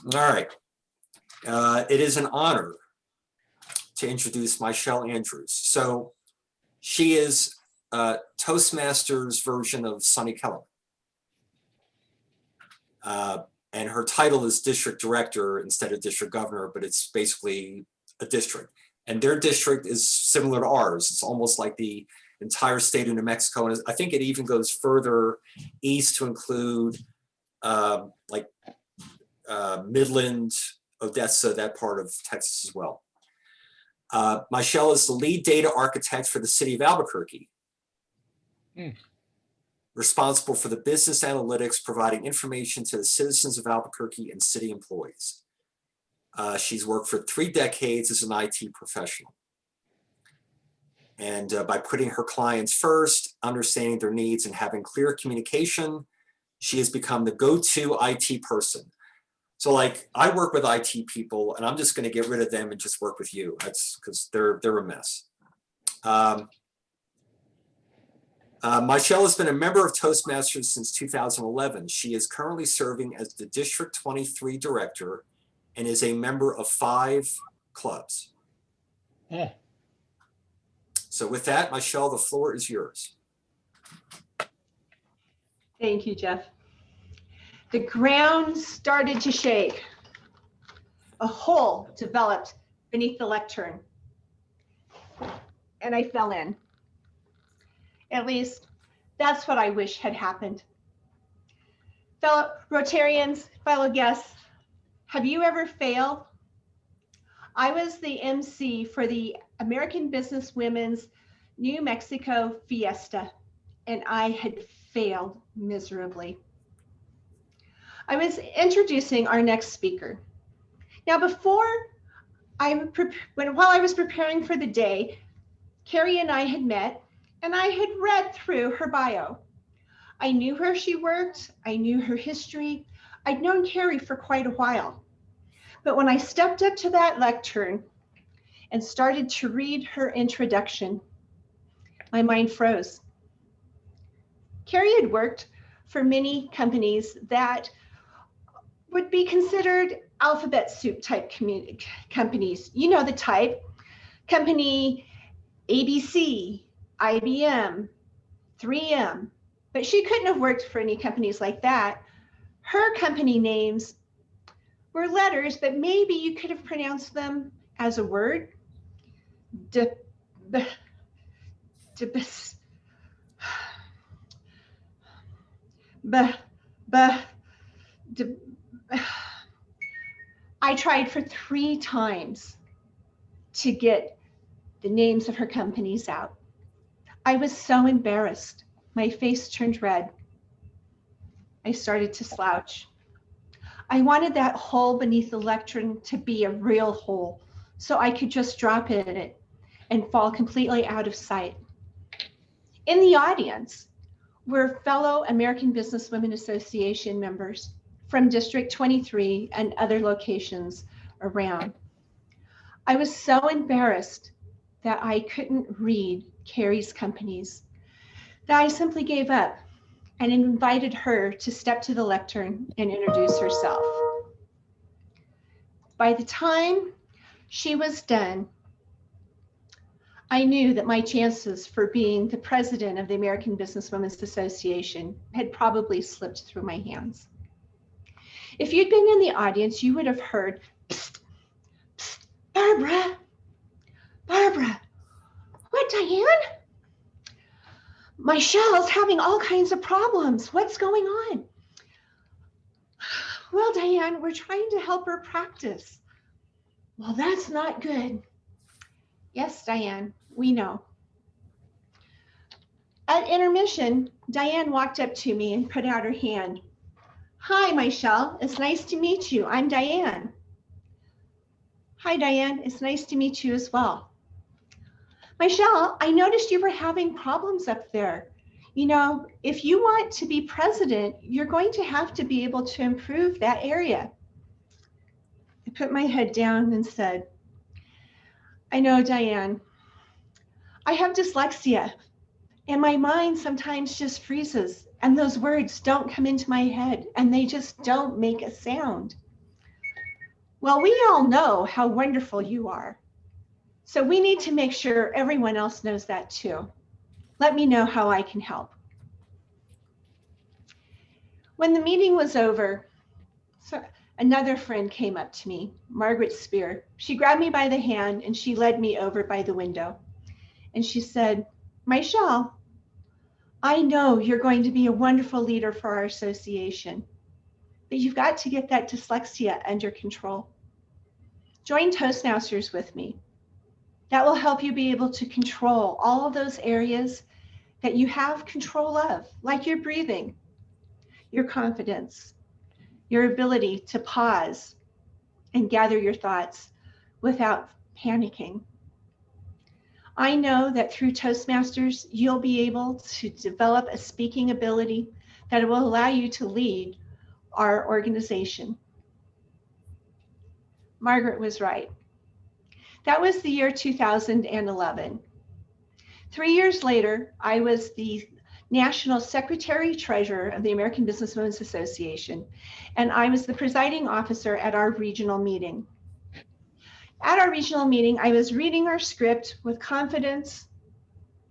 All right. It is an honor to introduce MyChelle Andrews. So she is Toastmasters version of Sonny Keller. And her title is district director instead of district governor, but it's basically a district. And their district is similar to ours. It's almost like the entire state of New Mexico. And I think it even goes further east to include Midland, Odessa, that part of Texas as well. MyChelle is the lead data architect for the city of Albuquerque. Responsible for the business analytics, providing information to the citizens of Albuquerque and city employees. She's worked for 3 decades as an IT professional. And by putting her clients first, understanding their needs, and having clear communication, she has become the go-to IT person. So like, I work with IT people, and I'm just going to get rid of them and just work with you. That's because they're a mess. MyChelle has been a member of Toastmasters since 2011. She is currently serving as the District 23 Director and is a member of 5 clubs. Yeah. So with that, MyChelle, the floor is yours. Thank you, Jeff. The ground started to shake. A hole developed beneath the lectern, and I fell in. At least, that's what I wish had happened. Fellow Rotarians, fellow guests, have you ever failed? I was the MC for the American Businesswomen's New Mexico Fiesta, and I had failed miserably. I was introducing our next speaker. Now, while I was preparing for the day, Carrie and I had met, and I had read through her bio. I knew where she worked. I knew her history. I'd known Carrie for quite a while. But when I stepped up to that lectern and started to read her introduction, my mind froze. Carrie had worked for many companies that would be considered alphabet soup type companies. You know the type. Company ABC, IBM, 3M, but she couldn't have worked for any companies like that. Her company names were letters, but maybe you could have pronounced them as a word. I tried for 3 times to get the names of her companies out. I was so embarrassed. My face turned red. I started to slouch. I wanted that hole beneath the lectern to be a real hole, so I could just drop in it and fall completely out of sight. In the audience were fellow American Businesswomen Association members from District 23 and other locations around. I was so embarrassed that I couldn't read Carrie's companies that I simply gave up and invited her to step to the lectern and introduce herself. By the time she was done, I knew that my chances for being the president of the American Businesswomen's Association had probably slipped through my hands. If you'd been in the audience, you would have heard, "Psst, psst, Barbara, Barbara, what, Diane? MyChelle's having all kinds of problems. What's going on?" "Well, Diane, we're trying to help her practice." "Well, that's not good." "Yes, Diane, we know." At intermission, Diane walked up to me and put out her hand. "Hi, MyChelle, it's nice to meet you. I'm Diane." "Hi, Diane, it's nice to meet you as well." "MyChelle, I noticed you were having problems up there. You know, if you want to be president, you're going to have to be able to improve that area." I put my head down and said, "I know, Diane. I have dyslexia, and my mind sometimes just freezes, and those words don't come into my head, and they just don't make a sound." Well, we all know how wonderful you are. So we need to make sure everyone else knows that too. Let me know how I can help. When the meeting was over, another friend came up to me, Margaret Spear. She grabbed me by the hand and she led me over by the window. And she said, MyChelle, I know you're going to be a wonderful leader for our association, but you've got to get that dyslexia under control. Join Toastmasters with me. That will help you be able to control all of those areas that you have control of, like your breathing, your confidence, your ability to pause and gather your thoughts without panicking. I know that through Toastmasters, you'll be able to develop a speaking ability that will allow you to lead our organization. Margaret was right. That was the year 2011. 3 years later, I was the National Secretary Treasurer of the American Businesswomen's Association, and I was the presiding officer at our regional meeting. At our regional meeting, I was reading our script with confidence,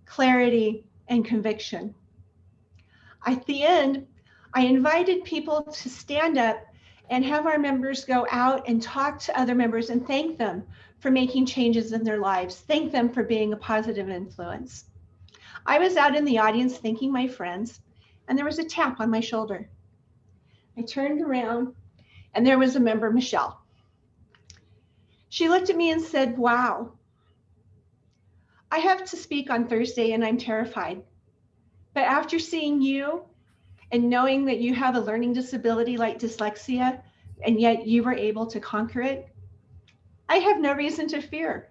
clarity, and conviction. At the end, I invited people to stand up and have our members go out and talk to other members and thank them for making changes in their lives, thank them for being a positive influence. I was out in the audience thanking my friends, and there was a tap on my shoulder. I turned around, and there was a member, MyChelle. She looked at me and said, wow, I have to speak on Thursday, and I'm terrified. But after seeing you and knowing that you have a learning disability like dyslexia, and yet you were able to conquer it, I have no reason to fear.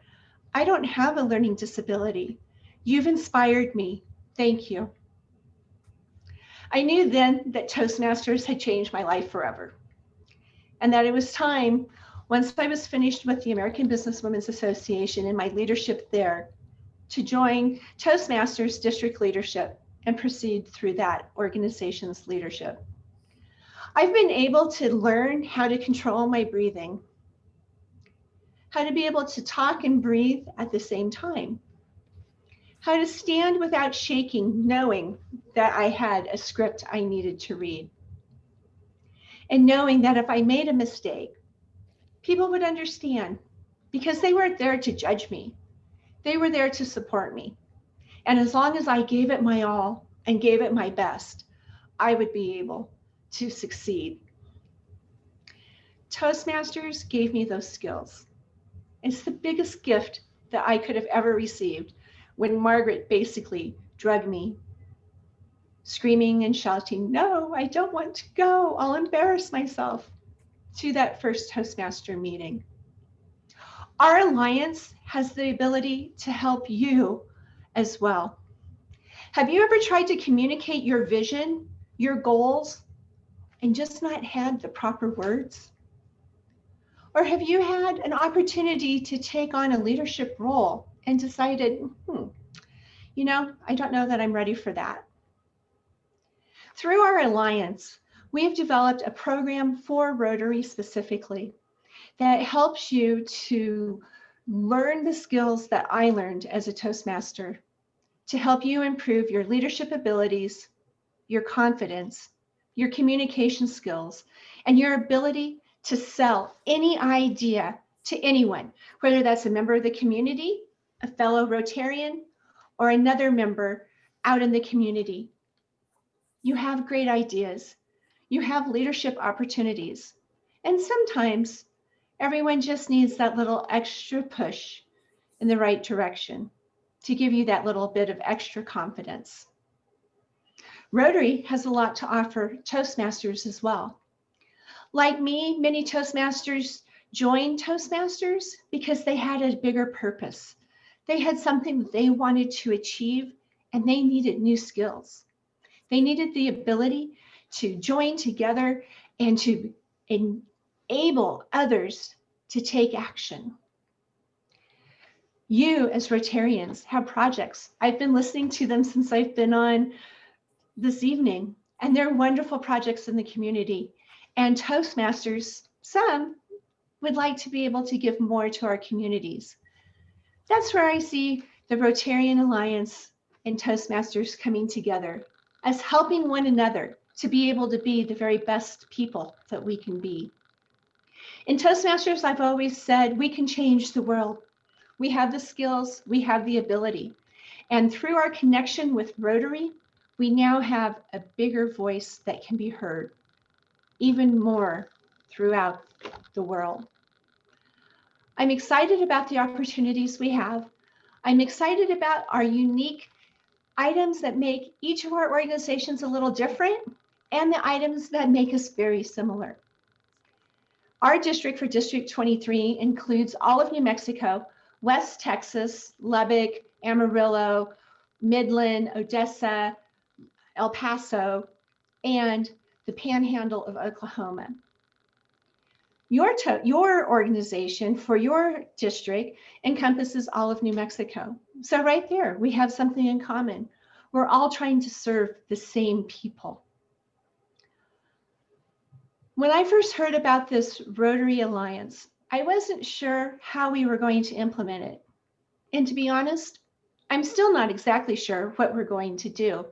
I don't have a learning disability. You've inspired me. Thank you. I knew then that Toastmasters had changed my life forever, and that it was time, once I was finished with the American Businesswomen's Association and my leadership there, to join Toastmasters district leadership and proceed through that organization's leadership. I've been able to learn how to control my breathing, how to be able to talk and breathe at the same time, how to stand without shaking, knowing that I had a script I needed to read, and knowing that if I made a mistake, people would understand because they weren't there to judge me. They were there to support me. And as long as I gave it my all and gave it my best, I would be able to succeed. Toastmasters gave me those skills. It's the biggest gift that I could have ever received when Margaret basically drugged me, screaming and shouting, no, I don't want to go. I'll embarrass myself, to that first Toastmaster meeting. Our alliance has the ability to help you as well. Have you ever tried to communicate your vision, your goals, and just not had the proper words? Or have you had an opportunity to take on a leadership role and decided, I don't know that I'm ready for that? Through our alliance, we have developed a program for Rotary specifically that helps you to learn the skills that I learned as a Toastmaster to help you improve your leadership abilities, your confidence, your communication skills, and your ability to sell any idea to anyone, whether that's a member of the community, a fellow Rotarian, or another member out in the community. You have great ideas. You have leadership opportunities. And sometimes everyone just needs that little extra push in the right direction to give you that little bit of extra confidence. Rotary has a lot to offer Toastmasters as well. Like me, many Toastmasters joined Toastmasters because they had a bigger purpose. They had something that they wanted to achieve, and they needed new skills. They needed the ability to join together and to enable others to take action. You as Rotarians have projects. I've been listening to them since I've been on this evening, and they're wonderful projects in the community. And Toastmasters, some would like to be able to give more to our communities. That's where I see the Rotarian Alliance and Toastmasters coming together as helping one another to be able to be the very best people that we can be. In Toastmasters, I've always said we can change the world. We have the skills, we have the ability. And through our connection with Rotary, we now have a bigger voice that can be heard even more throughout the world. I'm excited about the opportunities we have. I'm excited about our unique items that make each of our organizations a little different and the items that make us very similar. Our district for District 23 includes all of New Mexico, West Texas, Lubbock, Amarillo, Midland, Odessa, El Paso, and the Panhandle of Oklahoma. Your organization for your district encompasses all of New Mexico. So right there, we have something in common. We're all trying to serve the same people. When I first heard about this Rotary Alliance, I wasn't sure how we were going to implement it. And to be honest, I'm still not exactly sure what we're going to do.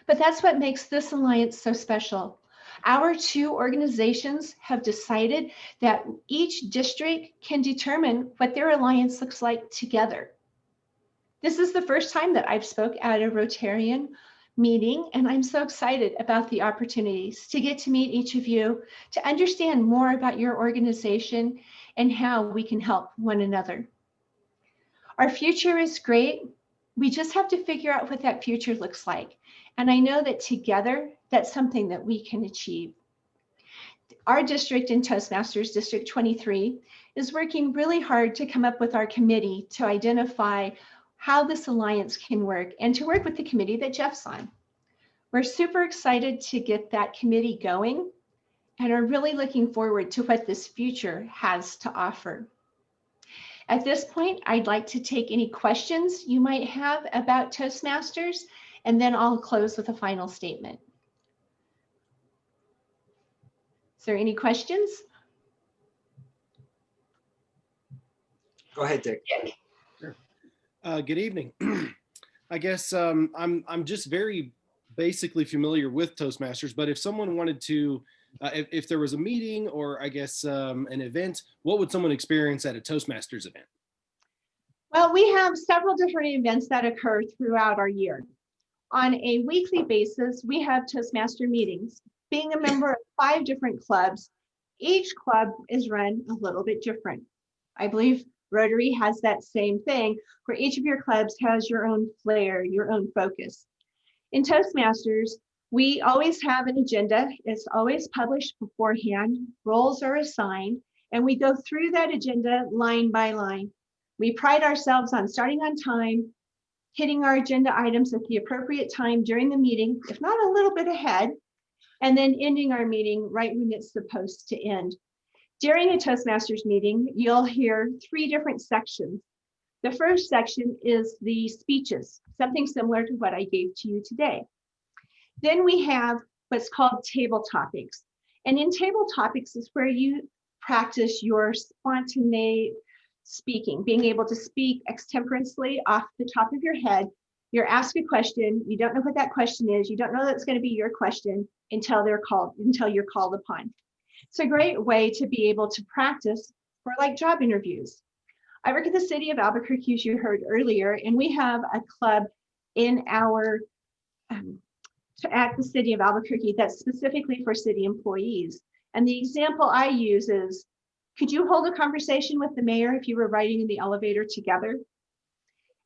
But that's what makes this alliance so special. Our two organizations have decided that each district can determine what their alliance looks like together. This is the first time that I've spoke at a Rotarian meeting, and I'm so excited about the opportunities to get to meet each of you, to understand more about your organization and how we can help one another. Our future is great. We just have to figure out what that future looks like. And I know that together, that's something that we can achieve. Our district in Toastmasters, District 23, is working really hard to come up with our committee to identify how this alliance can work and to work with the committee that Jeff's on. We're super excited to get that committee going and are really looking forward to what this future has to offer. At this point, I'd like to take any questions you might have about Toastmasters, and then I'll close with a final statement. Is there any questions? Go ahead, Dick. Sure. Good evening. I guess I'm just very basically familiar with Toastmasters, but if someone wanted to, if there was a meeting or I guess an event, what would someone experience at a Toastmasters event? Well, we have several different events that occur throughout our year. On a weekly basis, we have Toastmaster meetings. Being a member of 5 different clubs, each club is run a little bit different. I believe Rotary has that same thing, where each of your clubs has your own flair, your own focus. In Toastmasters, we always have an agenda. It's always published beforehand. Roles are assigned, and we go through that agenda line by line. We pride ourselves on starting on time, hitting our agenda items at the appropriate time during the meeting, if not a little bit ahead, and then ending our meeting right when it's supposed to end. During a Toastmasters meeting, you'll hear 3 different sections. The first section is the speeches, something similar to what I gave to you today. Then we have what's called table topics. And in table topics is where you practice your spontaneous speaking, being able to speak extemporaneously off the top of your head. You're asked a question, you don't know what that question is, you don't know that's going to be your question until you're called upon. It's a great way to be able to practice for like job interviews. I work at the city of Albuquerque, as you heard earlier, and we have a club in our at the city of Albuquerque that's specifically for city employees. And the example I use is, could you hold a conversation with the mayor if you were riding in the elevator together?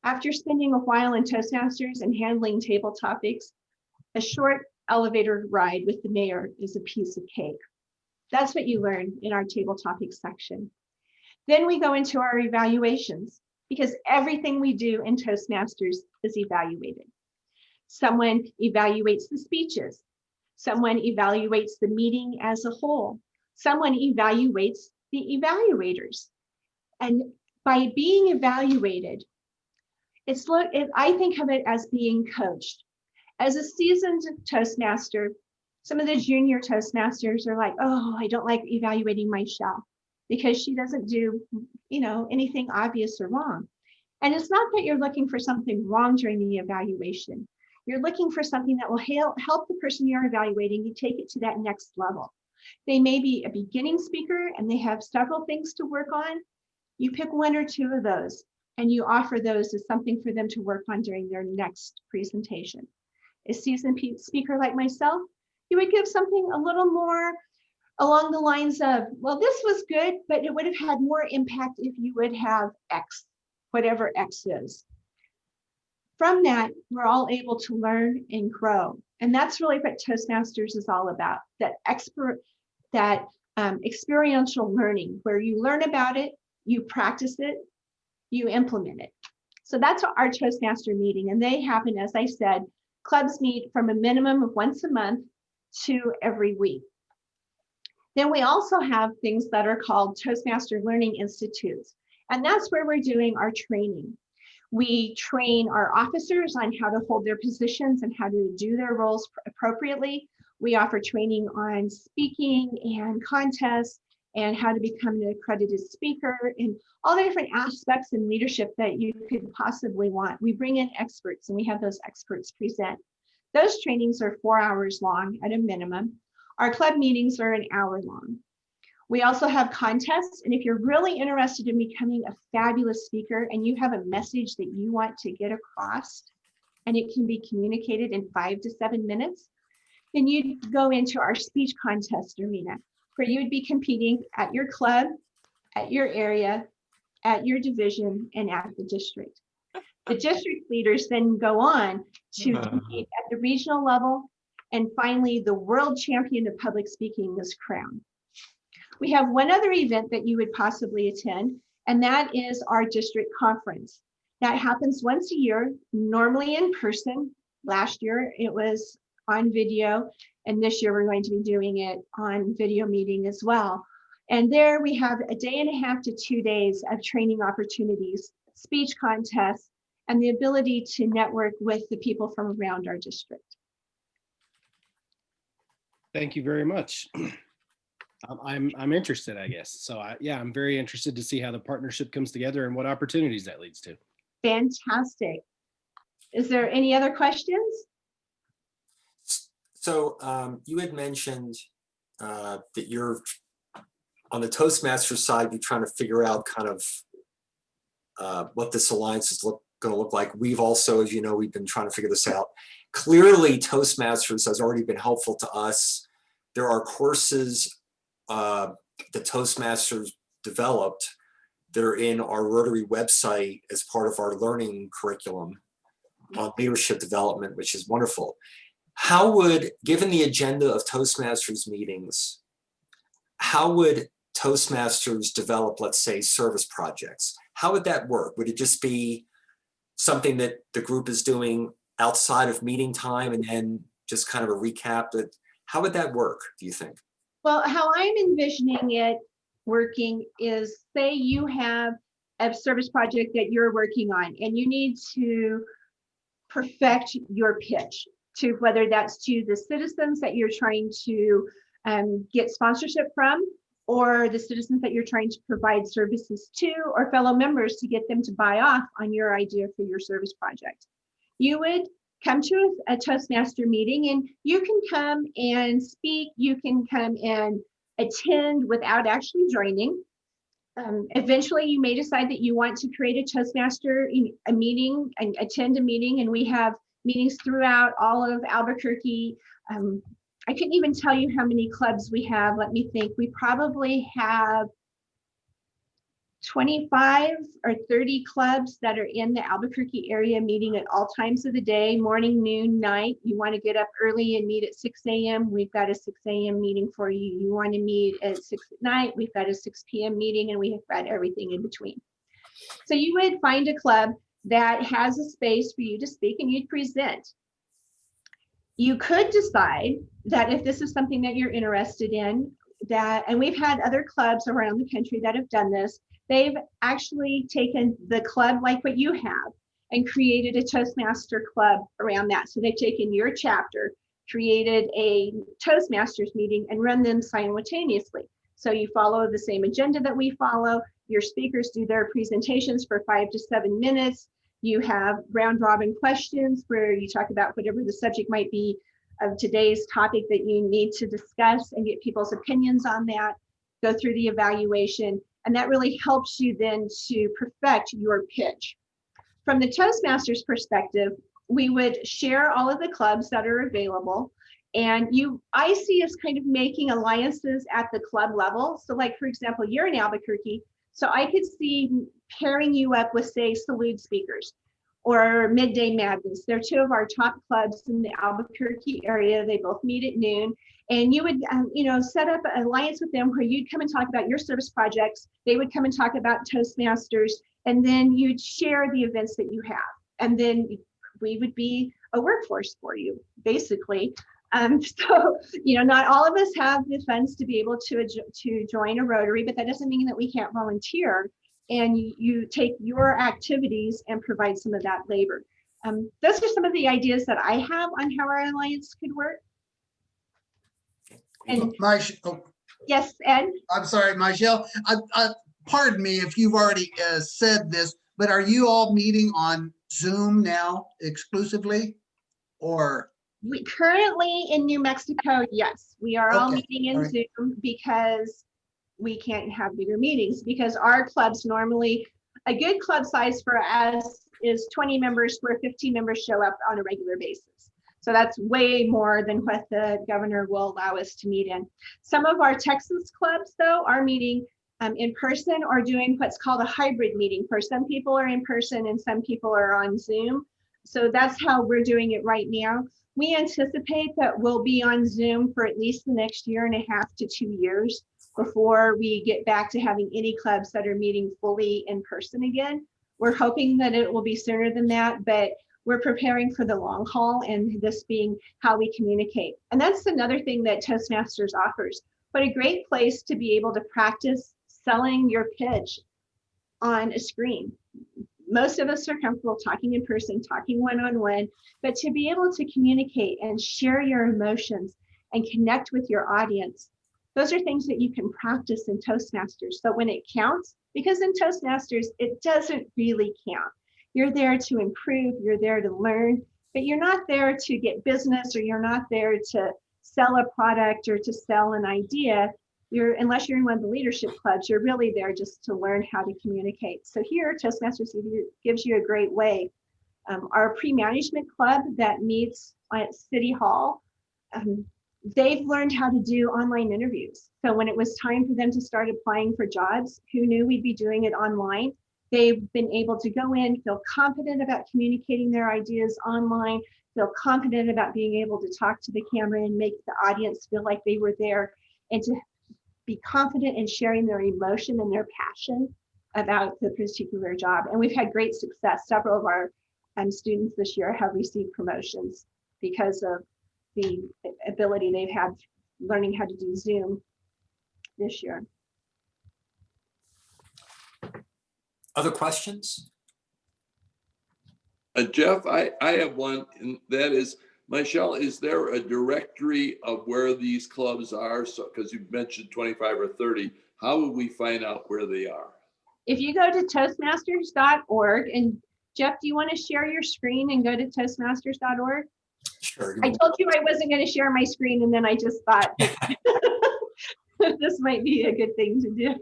After spending a while in Toastmasters and handling table topics, a short elevator ride with the mayor is a piece of cake. That's what you learn in our table topics section. Then we go into our evaluations, because everything we do in Toastmasters is evaluated. Someone evaluates the speeches. Someone evaluates the meeting as a whole. Someone evaluates the evaluators. And by being evaluated, I think of it as being coached. As a seasoned Toastmaster, some of the junior Toastmasters are like, oh, I don't like evaluating MyChelle. because she doesn't do, anything obvious or wrong. And it's not that you're looking for something wrong during the evaluation. You're looking for something that will help the person you're evaluating you take it to that next level. They may be a beginning speaker and they have several things to work on. You pick one or two of those and you offer those as something for them to work on during their next presentation. A seasoned speaker like myself, you would give something a little more along the lines of, well, this was good, but it would have had more impact if you would have X, whatever X is. From that, we're all able to learn and grow. And that's really what Toastmasters is all about, that experiential learning, where you learn about it, you practice it, you implement it. So that's our Toastmaster meeting. And they happen, as I said, clubs meet from a minimum of once a month to every week. Then we also have things that are called Toastmaster Learning Institutes. And that's where we're doing our training. We train our officers on how to hold their positions and how to do their roles appropriately. We offer training on speaking and contests and how to become an accredited speaker and all the different aspects in leadership that you could possibly want. We bring in experts and we have those experts present. Those trainings are 4 hours long at a minimum. Our club meetings are an hour long. We also have contests, and if you're really interested in becoming a fabulous speaker and you have a message that you want to get across, and it can be communicated in 5 to 7 minutes, then you'd go into our speech contest arena, where you would be competing at your club, at your area, at your division, and at the district. The district leaders then go on to compete at the regional level, and finally, the world champion of public speaking is crowned. We have one other event that you would possibly attend, and that is our district conference. That happens once a year, normally in person. Last year, it was on video, and this year we're going to be doing it on video meeting as well. And there we have a day and a half to 2 days of training opportunities, speech contests, and the ability to network with the people from around our district. Thank you very much. I'm interested, I guess. So I'm very interested to see how the partnership comes together and what opportunities that leads to. Fantastic. Is there any other questions? So you had mentioned that you're on the Toastmasters side, you're trying to figure out kind of what this alliance is going to look like. We've also, as you know, we've been trying to figure this out. Clearly, Toastmasters has already been helpful to us. There are courses that Toastmasters developed that are in our Rotary website as part of our learning curriculum on leadership development, which is wonderful. How would, given the agenda of Toastmasters meetings, how would Toastmasters develop, let's say, service projects? How would that work? Would it just be something that the group is doing outside of meeting time and then just kind of a recap? How would that work, do you think? Well, how I'm envisioning it working is, say you have a service project that you're working on and you need to perfect your pitch to, whether that's to the citizens that you're trying to get sponsorship from, or the citizens that you're trying to provide services to, or fellow members to get them to buy off on your idea for your service project. You would come to a Toastmaster meeting and you can come and speak, you can come and attend without actually joining. Eventually you may decide that you want to create a Toastmaster meeting and attend a meeting, and we have meetings throughout all of Albuquerque. I couldn't even tell you how many clubs we have. Let me think. We probably have 25 or 30 clubs that are in the Albuquerque area meeting at all times of the day, morning, noon, night. You want to get up early and meet at 6 a.m. We've got a 6 a.m. meeting for you. You want to meet at 6 at night. We've got a 6 p.m. meeting, and we have got everything in between. So you would find a club that has a space for you to speak and you'd present. You could decide that if this is something that you're interested in, and we've had other clubs around the country that have done this, they've actually taken the club like what you have and created a Toastmaster club around that. So they've taken your chapter, created a Toastmasters meeting, and run them simultaneously. So you follow the same agenda that we follow. Your speakers do their presentations for 5 to 7 minutes. You have round robin questions where you talk about whatever the subject might be of today's topic that you need to discuss and get people's opinions on that, go through the evaluation, and that really helps you then to perfect your pitch. From the Toastmasters perspective, we would share all of the clubs that are available, and I see us kind of making alliances at the club level. So like, for example, you're in Albuquerque, so I could see pairing you up with, say, Salute Speakers or Midday Madness. They're two of our top clubs in the Albuquerque area. They both meet at noon. And you would, set up an alliance with them where you'd come and talk about your service projects. They would come and talk about Toastmasters, and then you'd share the events that you have. And then we would be a workforce for you, basically. So, not all of us have the funds to be able to join a Rotary, but that doesn't mean that we can't volunteer. And you take your activities and provide some of that labor. Those are some of the ideas that I have on how our alliance could work. And yes, Ed? I'm sorry, MyChelle. Pardon me if you've already said this, but are you all meeting on Zoom now exclusively, or? We currently in New Mexico, yes, we are all Okay. meeting in All right. Zoom because we can't have bigger meetings, because our clubs normally, a good club size for us is 20 members where 15 members show up on a regular basis. So that's way more than what the governor will allow us to meet in. Some of our Texas clubs, though, are meeting in person or doing what's called a hybrid meeting, where some people are in person and some people are on Zoom. So that's how we're doing it right now. We anticipate that we'll be on Zoom for at least the next 1.5 to 2 years before we get back to having any clubs that are meeting fully in person again. We're hoping that it will be sooner than that, but we're preparing for the long haul, and this being how we communicate. And that's another thing that Toastmasters offers. What a great place to be able to practice selling your pitch on a screen. Most of us are comfortable talking in person, talking one-on-one, but to be able to communicate and share your emotions and connect with your audience, those are things that you can practice in Toastmasters. So when it counts, because in Toastmasters, it doesn't really count. You're there to improve, you're there to learn, but you're not there to get business, or you're not there to sell a product or to sell an idea. Unless you're in one of the leadership clubs, you're really there just to learn how to communicate. So here, Toastmasters gives you a great way. Our pre-management club that meets at City Hall, they've learned how to do online interviews. So when it was time for them to start applying for jobs, who knew we'd be doing it online? They've been able to go in, feel confident about communicating their ideas online, feel confident about being able to talk to the camera and make the audience feel like they were there, and to be confident in sharing their emotion and their passion about the particular job. And we've had great success. Several of our students this year have received promotions because of the ability they've had learning how to do Zoom this year. Other questions? Jeff, I have one, and that is, MyChelle, is there a directory of where these clubs are? So, because you mentioned 25 or 30, how would we find out where they are? If you go to toastmasters.org, and Jeff, do you want to share your screen and go to toastmasters.org? Sure. I told you I wasn't going to share my screen, and then I just thought this might be a good thing to do.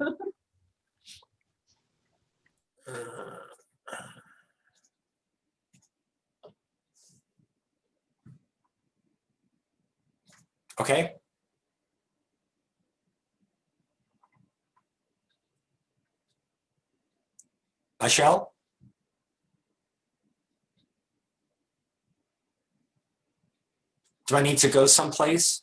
Okay. MyChelle? Do I need to go someplace?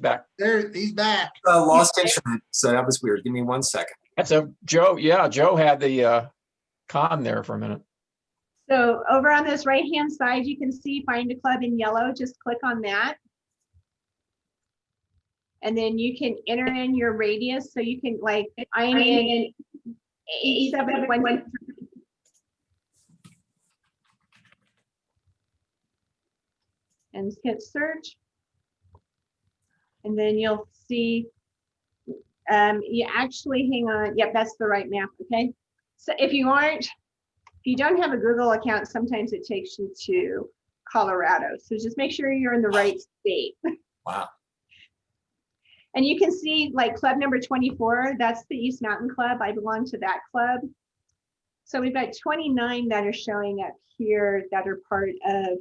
Back. There, he's back. Lost internet, so that was weird. Give me 1 second. That's a Joe. Yeah, Joe had the con there for a minute. So over on this right-hand side, you can see Find a Club in yellow. Just click on that. And then you can enter in your radius. So you can, like, I'm in 8713. and hit search. And then you'll see, you actually, hang on, yep, that's the right map, okay? So if you don't have a Google account, sometimes it takes you to Colorado. So just make sure you're in the right state. Wow. And you can see like club number 24, that's the East Mountain Club. I belong to that club. So we've got 29 that are showing up here that are part of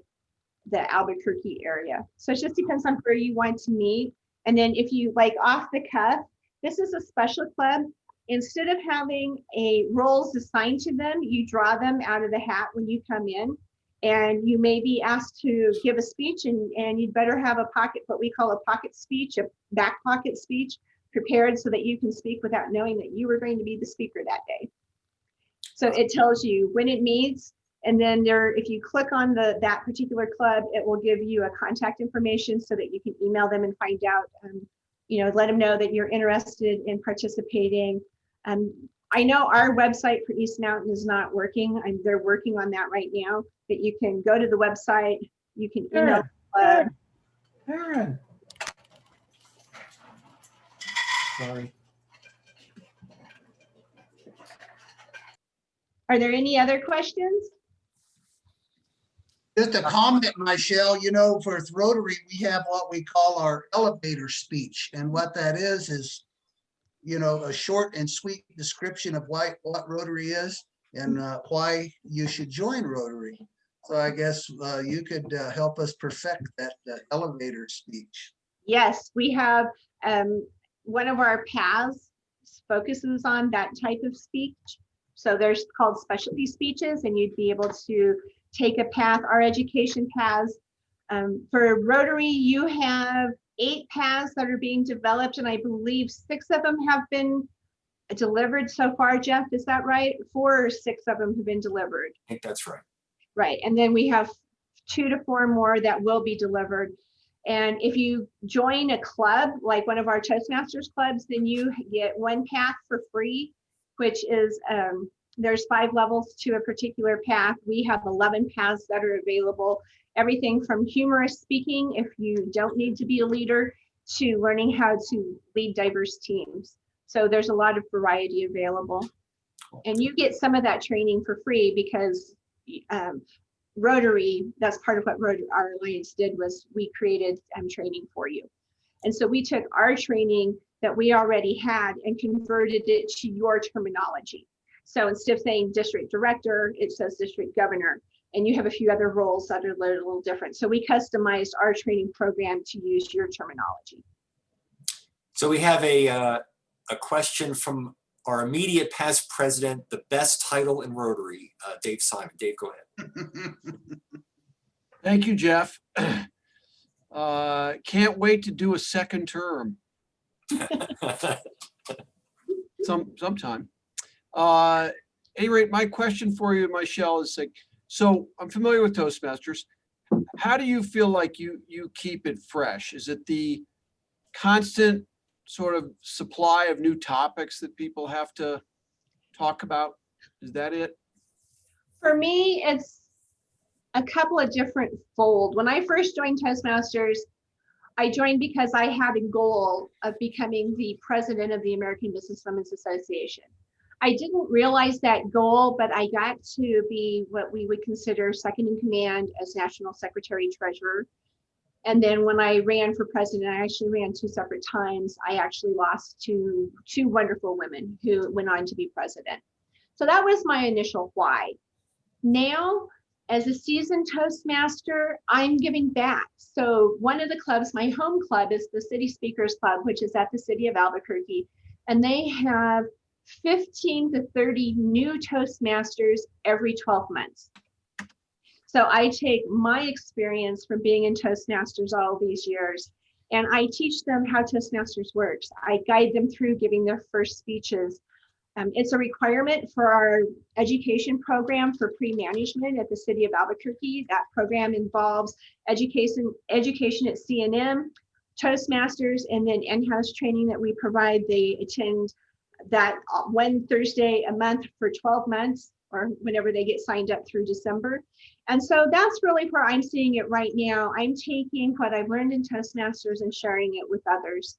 the Albuquerque area. So it just depends on where you want to meet. And then if you like off the cuff, this is a special club. Instead of having a roles assigned to them, you draw them out of the hat when you come in. And you may be asked to give a speech, and you'd better have a pocket, what we call a pocket speech, a back pocket speech, prepared so that you can speak without knowing that you were going to be the speaker that day. So it tells you when it meets, and then if you click on that particular club, it will give you a contact information so that you can email them and find out, let them know that you're interested in participating. I know our website for East Mountain is not working. They're working on that right now, but you can go to the website, you can email the club. Aaron. Sorry. Are there any other questions? Just a comment, MyChelle, for Rotary, we have what we call our elevator speech. And what that is, a short and sweet description of what Rotary is and why you should join Rotary. So I guess you could help us perfect that elevator speech. Yes, we have one of our paths focuses on that type of speech. So there's called specialty speeches, and you'd be able to take a path, our education paths. For Rotary, you have 8 paths that are being developed, and I believe 6 of them have been delivered so far. Jeff, is that right? 4 or 6 of them have been delivered. I think that's right. Right, and then we have 2 to 4 more that will be delivered. And if you join a club, like one of our Toastmasters clubs, then you get 1 path for free, which is, there's 5 levels to a particular path. We have 11 paths that are available. Everything from humorous speaking, if you don't need to be a leader, to learning how to lead diverse teams. So there's a lot of variety available. And you get some of that training for free because Rotary, that's part of what our Alliance did, was we created training for you. And so we took our training that we already had and converted it to your terminology. So instead of saying district director, it says district governor. And you have a few other roles that are a little different. So we customized our training program to use your terminology. So we have a question from our immediate past president, the best title in Rotary, Dave Simon. Dave, go ahead. Thank you, Jeff. Can't wait to do a second term sometime. At any rate, my question for you, MyChelle, is like, so I'm familiar with Toastmasters. How do you feel like you keep it fresh? Is it the constant sort of supply of new topics that people have to talk about? Is that it? For me, it's a couple of different fold. When I first joined Toastmasters, I joined because I had a goal of becoming the president of the American Businesswomen's Association. I didn't realize that goal, but I got to be what we would consider second in command as National Secretary Treasurer. And then when I ran for president, I actually ran 2 separate times. I actually lost to 2 wonderful women who went on to be president. So that was my initial why. Now, as a seasoned Toastmaster, I'm giving back. So one of the clubs, my home club, is the City Speakers Club, which is at the city of Albuquerque. And they have 15 to 30 new Toastmasters every 12 months. So I take my experience from being in Toastmasters all these years, and I teach them how Toastmasters works. I guide them through giving their first speeches. It's a requirement for our education program for pre-management at the city of Albuquerque. That program involves education at CNM, Toastmasters, and then in-house training that we provide. They attend that one Thursday a month for 12 months. or whenever they get signed up through December. And so that's really where I'm seeing it right now. I'm taking what I've learned in Toastmasters and sharing it with others.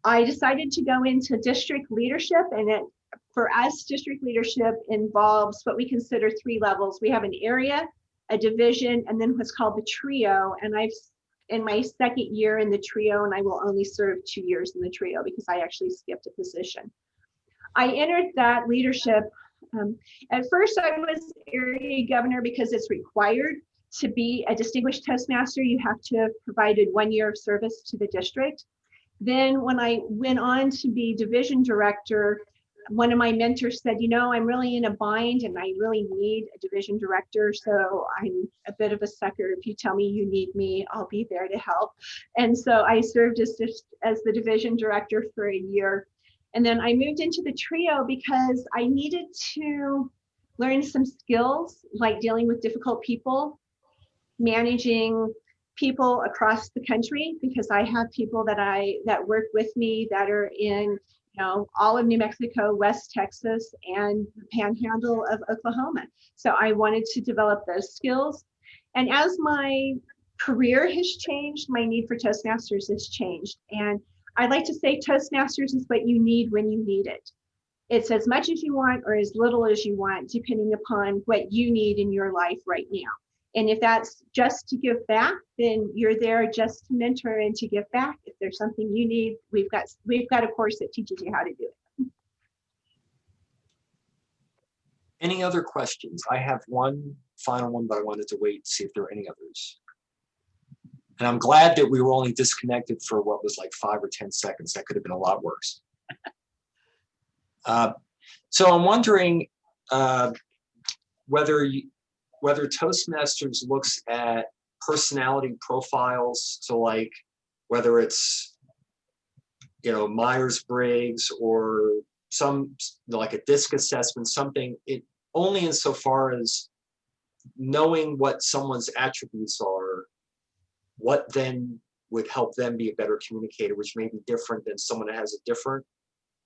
I decided to go into district leadership, and for us, district leadership involves what we consider 3 levels. We have an area, a division, and then what's called the trio. And I've in my 2nd year in the trio, and I will only serve 2 years in the trio because I actually skipped a position. I entered that leadership. At first, I was area governor because it's required to be a distinguished Toastmaster. You have to have provided 1 year of service to the district. Then when I went on to be division director, one of my mentors said, you know, I'm really in a bind and I really need a division director. So I'm a bit of a sucker. If you tell me you need me, I'll be there to help. And so I served as the division director for a year. And then I moved into the trio because I needed to learn some skills like dealing with difficult people, managing people across the country, because I have people that work with me that are in, you know, all of New Mexico, West Texas, and the panhandle of Oklahoma. So I wanted to develop those skills. And as my career has changed, my need for Toastmasters has changed. And I'd like to say Toastmasters is what you need when you need it. It's as much as you want or as little as you want, depending upon what you need in your life right now. And if that's just to give back, then you're there just to mentor and to give back. If there's something you need, we've got a course that teaches you how to do it. Any other questions? I have one final one, but I wanted to wait to see if there are any others. And I'm glad that we were only disconnected for what was like 5 or 10 seconds. That could have been a lot worse. So I'm wondering whether Toastmasters looks at personality profiles, so like whether it's, you know, Myers-Briggs or some like a DISC assessment, something, it only insofar as knowing what someone's attributes are, what then would help them be a better communicator, which may be different than someone that has a different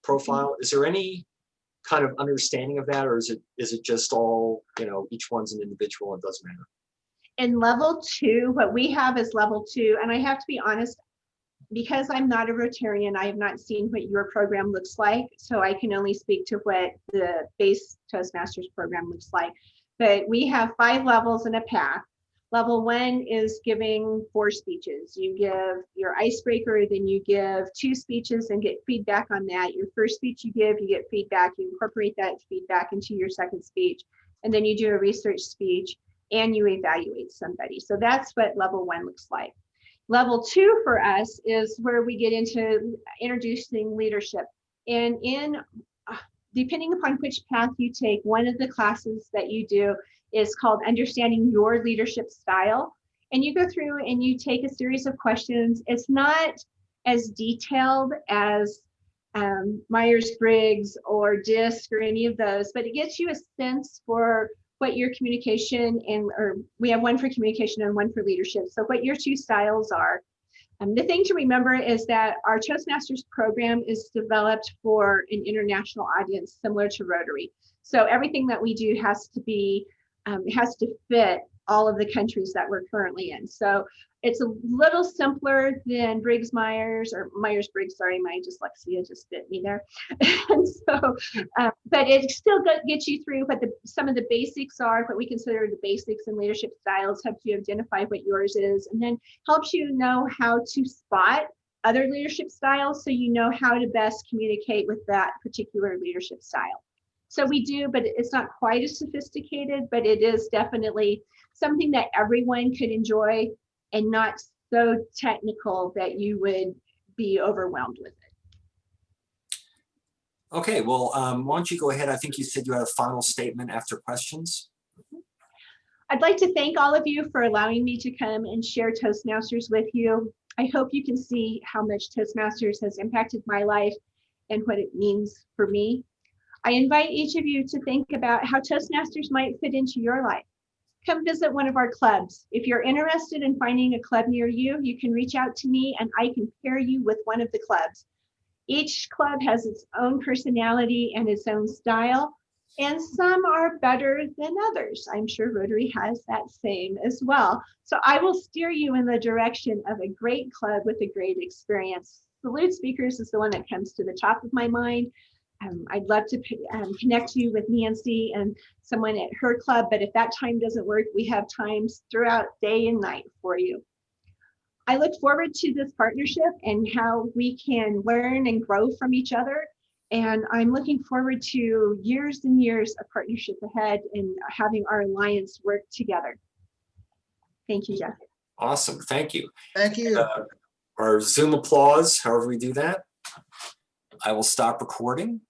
profile. Is there any kind of understanding of that, or is it just all, you know, each one's an individual and doesn't matter? In level 2, what we have is level 2, and I have to be honest, because I'm not a Rotarian, I have not seen what your program looks like, so I can only speak to what the base Toastmasters program looks like. But we have 5 levels in a path. Level 1 is giving 4 speeches. You give your icebreaker, then you give 2 speeches and get feedback on that. Your first speech you get feedback, you incorporate that feedback into your second speech, and then you do a research speech and you evaluate somebody. So that's what level 1 looks like. Level 2 for us is where we get into introducing leadership. And depending upon which path you take, one of the classes that you do is called Understanding Your Leadership Style. And you go through and you take a series of questions. It's not as detailed as Myers-Briggs or DISC or any of those, but it gets you a sense for what your communication or we have one for communication and one for leadership. So what your 2 styles are. The thing to remember is that our Toastmasters program is developed for an international audience similar to Rotary. So everything that we do has to fit all of the countries that we're currently in. So it's a little simpler than Myers-Briggs, sorry, my dyslexia just bit me there. And so, but it still gets you through what some of the basics are, what we consider the basics in leadership styles, helps you identify what yours is, and then helps you know how to spot other leadership styles so you know how to best communicate with that particular leadership style. So we do, but it's not quite as sophisticated, but it is definitely something that everyone could enjoy and not so technical that you would be overwhelmed with it. Okay, well, why don't you go ahead? I think you said you had a final statement after questions. I'd like to thank all of you for allowing me to come and share Toastmasters with you. I hope you can see how much Toastmasters has impacted my life and what it means for me. I invite each of you to think about how Toastmasters might fit into your life. Come visit one of our clubs. If you're interested in finding a club near you, you can reach out to me and I can pair you with one of the clubs. Each club has its own personality and its own style, and some are better than others. I'm sure Rotary has that same as well. So I will steer you in the direction of a great club with a great experience. Salute Speakers is the one that comes to the top of my mind. I'd love to connect you with Nancy and someone at her club, but if that time doesn't work, we have times throughout day and night for you. I look forward to this partnership and how we can learn and grow from each other. And I'm looking forward to years and years of partnership ahead and having our alliance work together. Thank you, Jeff. Awesome, thank you. Thank you. Our Zoom applause, however we do that. I will stop recording.